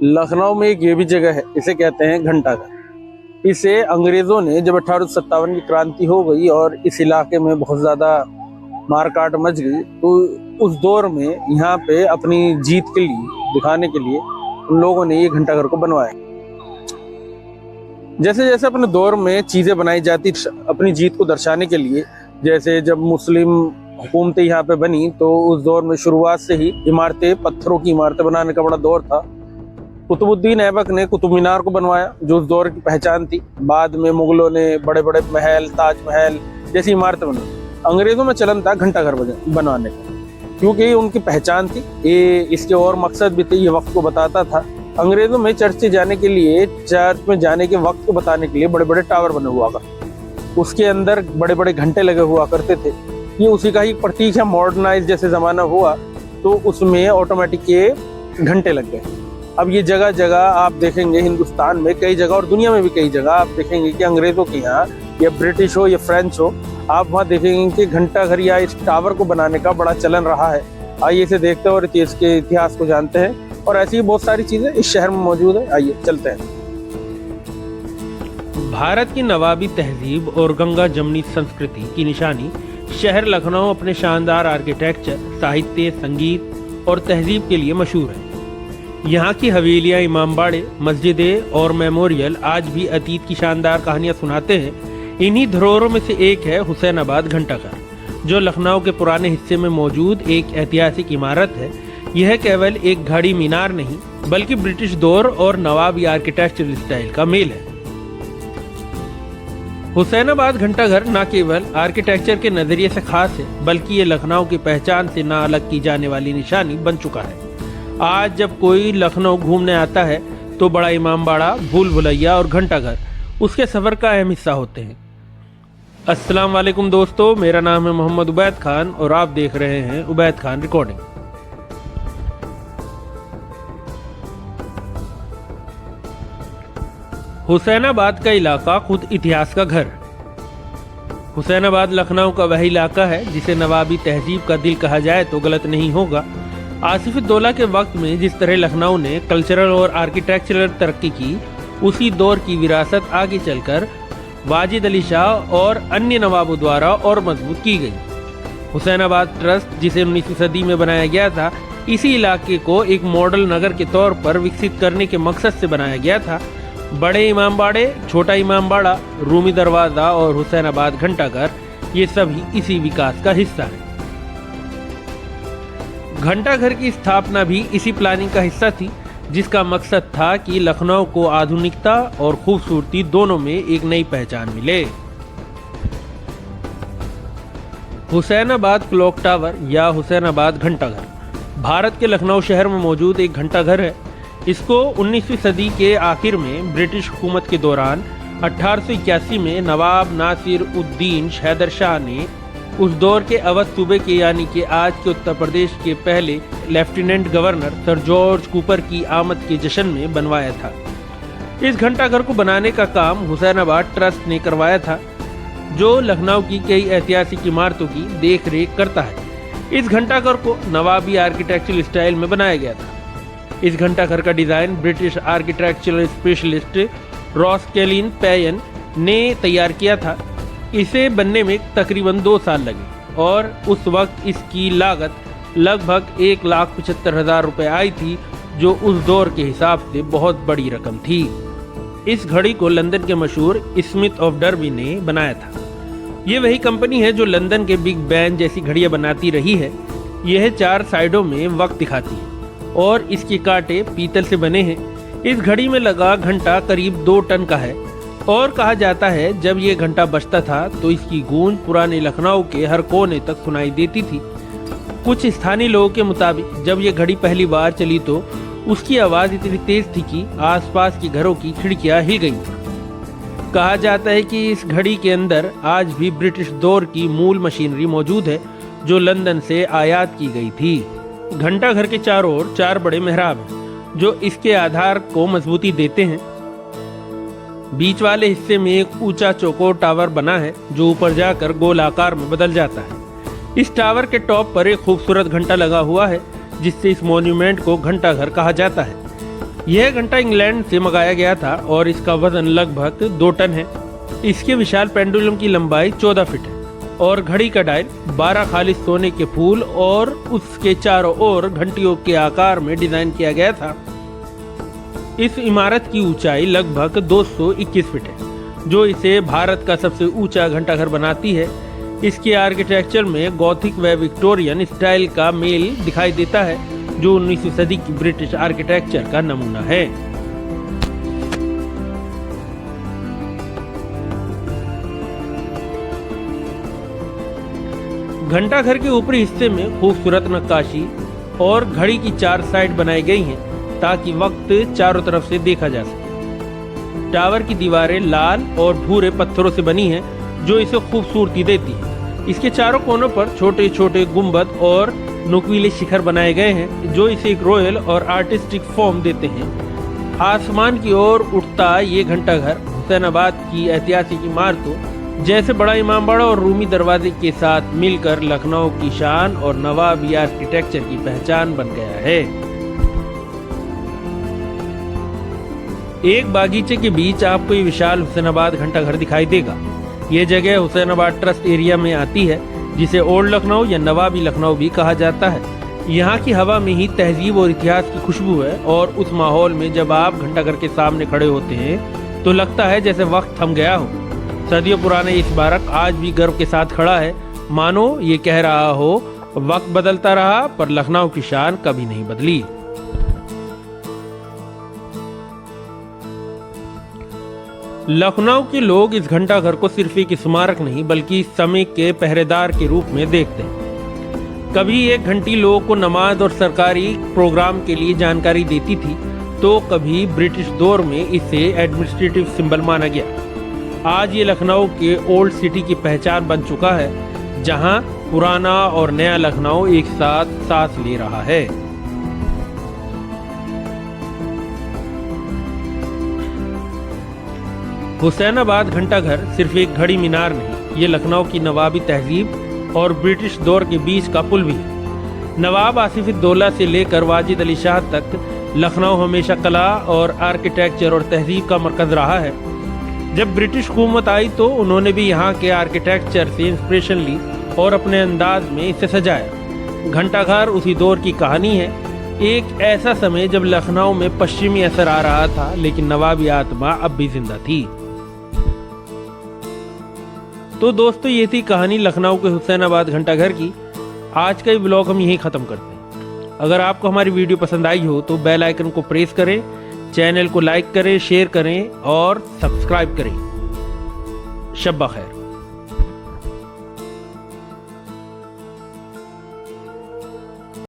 लखनऊ में एक ये भी जगह है, इसे कहते हैं घंटाघर। इसे अंग्रेजों ने जब 1857 की क्रांति हो गई और इस इलाके में बहुत ज्यादा मारकाट मच गई, तो उस दौर में यहाँ पे अपनी जीत के लिए दिखाने के लिए उन लोगों ने ये घंटाघर को बनवाया। जैसे जैसे अपने दौर में चीजें बनाई जाती अपनी जीत को दर्शाने के लिए, जैसे जब मुस्लिम हुकूमतें यहाँ पे बनी तो उस दौर में शुरुआत से ही इमारतें, पत्थरों की इमारतें बनाने का बड़ा दौर था। कुतुबुद्दीन ऐबक ने कुतुब मीनार को बनवाया, जो उस दौर की पहचान थी। बाद में मुगलों ने बड़े बड़े महल, ताजमहल जैसी इमारतें बनाई। अंग्रेजों में चलन था घंटाघर बनवाने का, क्योंकि ये उनकी पहचान थी। ये इसके और मकसद भी थे, ये वक्त को बताता था। अंग्रेजों में चर्च जाने के लिए, चर्च में जाने के वक्त को बताने के लिए बड़े बड़े टावर बने हुआ करते, उसके अंदर बड़े बड़े घंटे लगे हुआ करते थे। ये उसी का ही प्रतीक है। मॉडर्नाइज जैसे जमाना हुआ तो उसमें ऑटोमेटिक के घंटे लग गए। अब ये जगह जगह आप देखेंगे, हिंदुस्तान में कई जगह और दुनिया में भी कई जगह आप देखेंगे कि अंग्रेजों के यहाँ, या ब्रिटिश हो या फ्रेंच हो, आप वहाँ देखेंगे कि घंटाघर या इस टावर को बनाने का बड़ा चलन रहा है। आइए इसे देखते हैं और इसके इतिहास को जानते हैं। और ऐसी बहुत सारी चीजें इस शहर में मौजूद है। आइए चलते हैं। भारत की नवाबी तहजीब और गंगा जमनी संस्कृति की निशानी शहर लखनऊ अपने शानदार आर्किटेक्चर, साहित्य, संगीत और तहजीब के लिए मशहूर है। यहाँ की हवेलियाँ, इमामबाड़े, मस्जिदें और मेमोरियल आज भी अतीत की शानदार कहानियाँ सुनाते हैं। इन्हीं धरोहरों में से एक है हुसैनाबाद घंटाघर, जो लखनऊ के पुराने हिस्से में मौजूद एक ऐतिहासिक इमारत है। यह केवल एक घड़ी मीनार नहीं, बल्कि ब्रिटिश दौर और नवाबी आर्किटेक्चरल स्टाइल का मेल है। हुसैनाबाद घंटाघर न केवल आर्किटेक्चर के नजरिए से खास है, बल्कि ये लखनऊ की पहचान से ना अलग की जाने वाली निशानी बन चुका है। आज जब कोई लखनऊ घूमने आता है तो बड़ा इमामबाड़ा, भूल भुलैया और घंटाघर उसके सफर का अहम हिस्सा होते हैं। अस्सलाम वालेकुम दोस्तों, मेरा नाम है मोहम्मद उबैद खान और आप देख रहे हैं उबैद खान रिकॉर्डिंग। हुसैनाबाद का इलाका खुद इतिहास का घर। हुसैनाबाद लखनऊ का वह इलाका है जिसे नवाबी तहजीब का दिल कहा जाए तो गलत नहीं होगा। आसिफ-उद-दौला के वक्त में जिस तरह लखनऊ ने कल्चरल और आर्किटेक्चरल तरक्की की, उसी दौर की विरासत आगे चलकर वाजिद अली शाह और अन्य नवाबों द्वारा और मजबूत की गई। हुसैनाबाद ट्रस्ट, जिसे 19वीं सदी में बनाया गया था, इसी इलाके को एक मॉडल नगर के तौर पर विकसित करने के मकसद से बनाया गया था। बड़े इमामबाड़े, छोटा इमामबाड़ा, रूमी दरवाजा और हुसैनाबाद घंटाघर, ये सभी इसी विकास का हिस्सा है। घंटाघर की स्थापना भी इसी प्लानिंग का हिस्सा थी, जिसका मकसद था कि लखनऊ को आधुनिकता और खूबसूरती दोनों में एक नई पहचान मिले। हुसैनाबाद क्लॉक टावर या हुसैनाबाद घंटाघर भारत के लखनऊ शहर में मौजूद एक घंटाघर है। इसको 19वीं सदी के आखिर में ब्रिटिश हुकूमत के दौरान 1881 में नवाब नासिर उद्दीन हैदर शाह ने उस दौर के अवध सूबे के, यानी कि आज के उत्तर प्रदेश के पहले lieutenant governor sir George Cooper की आमद के जश्न में बनवाया था। इस घंटाघर को बनाने का काम हुसैनाबाद ट्रस्ट ने करवाया था, जो लखनऊ की कई ऐतिहासिक इमारतों की देख रेख करता है। इस घंटाघर को नवाबी आर्किटेक्चरल स्टाइल में बनाया गया था। इस घंटाघर का डिजाइन ब्रिटिश आर्किटेक्चरल स्पेशलिस्ट रॉसकेलिन पेयन ने तैयार किया था। इसे बनने में तकरीबन 2 साल लगे और उस वक्त इसकी लागत लगभग 1,75,000 रुपए आई थी, जो उस दौर के हिसाब से बहुत बड़ी रकम थी। इस घड़ी को लंदन के मशहूर स्मिथ ऑफ डर्बी ने बनाया था। ये वही कंपनी है जो लंदन के बिग बैन जैसी घड़ियां बनाती रही है। यह 4 साइडों में वक्त दिखाती है और इसके कांटे पीतल से बने हैं। इस घड़ी में लगा घंटा करीब 2 टन का है और कहा जाता है जब ये घंटा बजता था तो इसकी गूंज पुराने लखनऊ के हर कोने तक सुनाई देती थी। कुछ स्थानीय लोगों के मुताबिक जब ये घड़ी पहली बार चली तो उसकी आवाज इतनी तेज थी कि आसपास के घरों की खिड़कियां हिल गईं। कहा जाता है कि इस घड़ी के अंदर आज भी ब्रिटिश दौर की मूल मशीनरी मौजूद है, जो लंदन से आयात की गई थी। घंटाघर के चारों ओर 4 बड़े मेहराब हैं, जो इसके आधार को मजबूती देते हैं। बीच वाले हिस्से में एक ऊंचा चौकोर टावर बना है, जो ऊपर जाकर गोल आकार में बदल जाता है। इस टावर के टॉप पर एक खूबसूरत घंटा लगा हुआ है, जिससे इस मॉन्यूमेंट को घंटाघर कहा जाता है। यह घंटा इंग्लैंड से मंगाया गया था और इसका वजन लगभग 2 टन है। इसके विशाल पेंडुलम की लंबाई 14 फीट है और घड़ी का डायल 12 खालिश सोने के फूल और उसके चारों ओर घंटियों के आकार में डिजाइन किया गया था। इस इमारत की ऊंचाई लगभग 221 फीट है, जो इसे भारत का सबसे ऊंचा घंटाघर बनाती है। इसके आर्किटेक्चर में गॉथिक व विक्टोरियन स्टाइल का मेल दिखाई देता है, जो 19वीं सदी की ब्रिटिश आर्किटेक्चर का नमूना है। घंटाघर के ऊपरी हिस्से में खूबसूरत नक्काशी और घड़ी की 4 साइड बनाई गई हैं, ताकि वक्त चारों तरफ से देखा जा सके। टावर की दीवारें लाल और भूरे पत्थरों से बनी हैं, जो इसे खूबसूरती देती है। इसके चारों कोनों पर छोटे छोटे गुंबद और नुकीले शिखर बनाए गए हैं, जो इसे एक रॉयल और आर्टिस्टिक फॉर्म देते हैं। आसमान की ओर उठता ये घंटाघर हुसैनाबाद की ऐतिहासिक इमारतों जैसे बड़ा इमामबाड़ा और रूमी दरवाजे के साथ मिलकर लखनऊ की शान और नवाबी आर्किटेक्चर की पहचान बन गया है। एक बागीचे के बीच आपको ये विशाल हुसैनाबाद घंटाघर दिखाई देगा। ये जगह हुसैनाबाद ट्रस्ट एरिया में आती है, जिसे ओल्ड लखनऊ या नवाबी लखनऊ भी कहा जाता है। यहाँ की हवा में ही तहजीब और इतिहास की खुशबू है और उस माहौल में जब आप घंटाघर के सामने खड़े होते हैं तो लगता है जैसे वक्त थम गया हो। सदियों पुराने इस स्मारक आज भी गर्व के साथ खड़ा है, मानो ये कह रहा हो वक्त बदलता रहा पर लखनऊ की शान कभी नहीं बदली। लखनऊ के लोग इस घंटाघर को सिर्फ एक स्मारक नहीं बल्कि समय के पहरेदार के रूप में देखते हैं। कभी एक घंटी लोगों को नमाज और सरकारी प्रोग्राम के लिए जानकारी देती थी, तो कभी ब्रिटिश दौर में इसे एडमिनिस्ट्रेटिव सिंबल माना गया। आज ये लखनऊ के ओल्ड सिटी की पहचान बन चुका है, जहां पुराना और नया लखनऊ एक साथ सांस ले रहा है। हुसैनाबाद घंटाघर सिर्फ एक घड़ी मीनार नहीं, ये लखनऊ की नवाबी तहजीब और ब्रिटिश दौर के बीच का पुल भी है। नवाब आसिफुद्दौला से लेकर वाजिद अली शाह तक लखनऊ हमेशा कला और आर्किटेक्चर और तहजीब का मरकज रहा है। जब ब्रिटिश हुकूमत आई तो उन्होंने भी यहाँ के आर्किटेक्चर से इंस्पिरेशन ली और अपने अंदाज में इसे सजाया। घंटाघर उसी दौर की कहानी है, एक ऐसा समय जब लखनऊ में पश्चिमी असर आ रहा था लेकिन नवाबी आत्मा अब भी जिंदा थी। तो दोस्तों, ये थी कहानी लखनऊ के हुसैनाबाद घंटाघर की। आज का ये ब्लॉग हम यहीं ख़त्म करते हैं। अगर आपको हमारी वीडियो पसंद आई हो तो बेल आइकन को प्रेस करें, चैनल को लाइक करें, शेयर करें और सब्सक्राइब करें। शब्बा खैर।